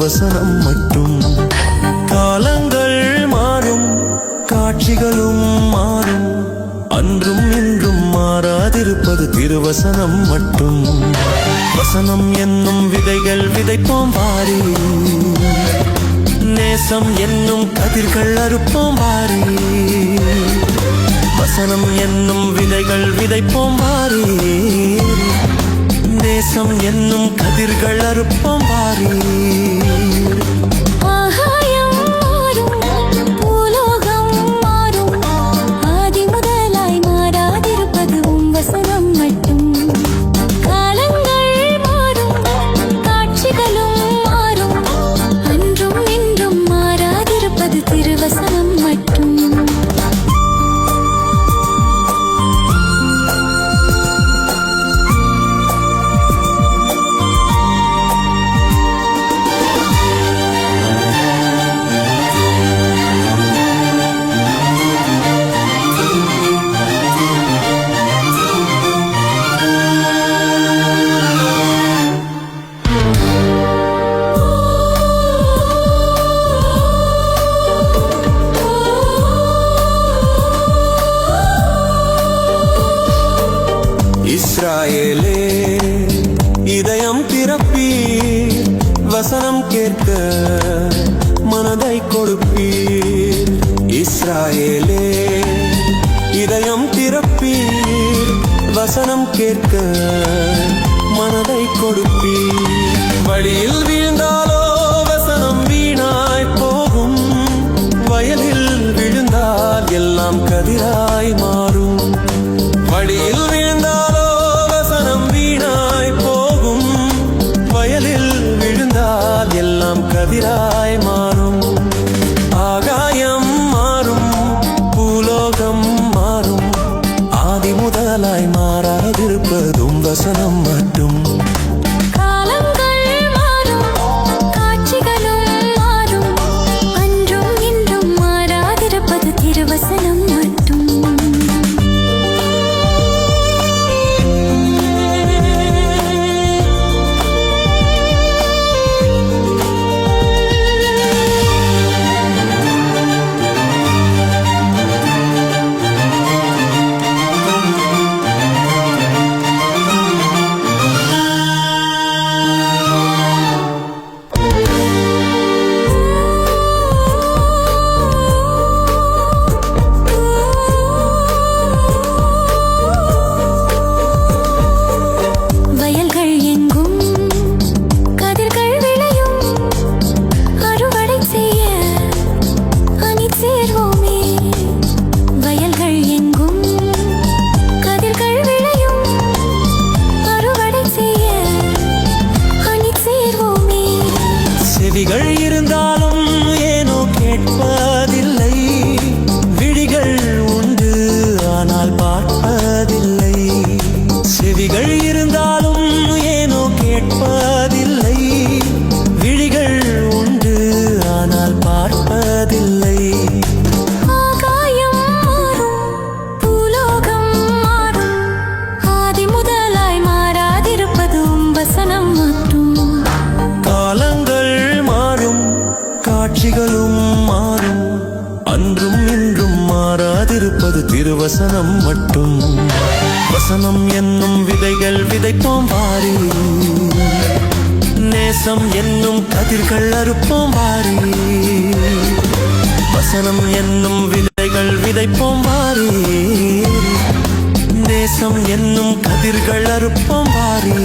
திருவசனம் மட்டும். காலங்கள் மாறும், காட்சிகளும் மாறும், அன்றும் இன்றும் மாறாதிருப்பது திருவசனம் மட்டும். வசனம் என்னும் விதைகள் விதைப்போம் வாரி, நேசம் என்னும் கதிர்கள் அறுப்போம் வாரி. வசனம் என்னும் விதைகள் விதைப்போம் வாரி, நேசம் என்னும் கதிர்கள் அறுப்போம் வாரி. இஸ்ராயேலே இதயம் திறப்பீர், வசனம் கேட்க மனதை கொடுப்பீர். இஸ்ராயேலே இதயம் திறப்பீர், வசனம் கேட்க மனதை கொடுப்பீர். வழியில் வீழ்ந்தாலோ வசனம் வீணாய் போகும், வயலில் விழுந்தால் எல்லாம் கதிராய் மாறும். வழியில் வீழ்ந்தாலோ வசனம் வீணாய் போகும், வயலில் விழுந்தால் எல்லாம் கதிராய் மாறும். ஆகாயம் மாறும், பூலோகம் மாறும், ஆதி முதலாய் மாறாதிருப்பதும் வசனம் மட்டும். செவிகள் இருந்தாலும் ஏனோ கேட்பதில்லை, விழிகள் உண்டு ஆனால் பார்ப்பதில்லை. செவிகள் இருந்தாலும் ஏனோ கேட்பதில்லை, விழிகள் உண்டு ஆனால் பார்ப்பதில்லை. காட்சிகளும் மாறும், அன்றும் இன்றும் மாறாதிருப்பது திருவசனம் மட்டும். வசனம் என்னும் விதைகள் விதைப்போம் வாரி, நேசம் என்னும் கதிர்கள் அறுப்போம் வாரி. வசனம் என்னும் விதைகள் விதைப்போம் வாரி, நேசம் என்னும் கதிர்கள் அறுப்போம் வாரி.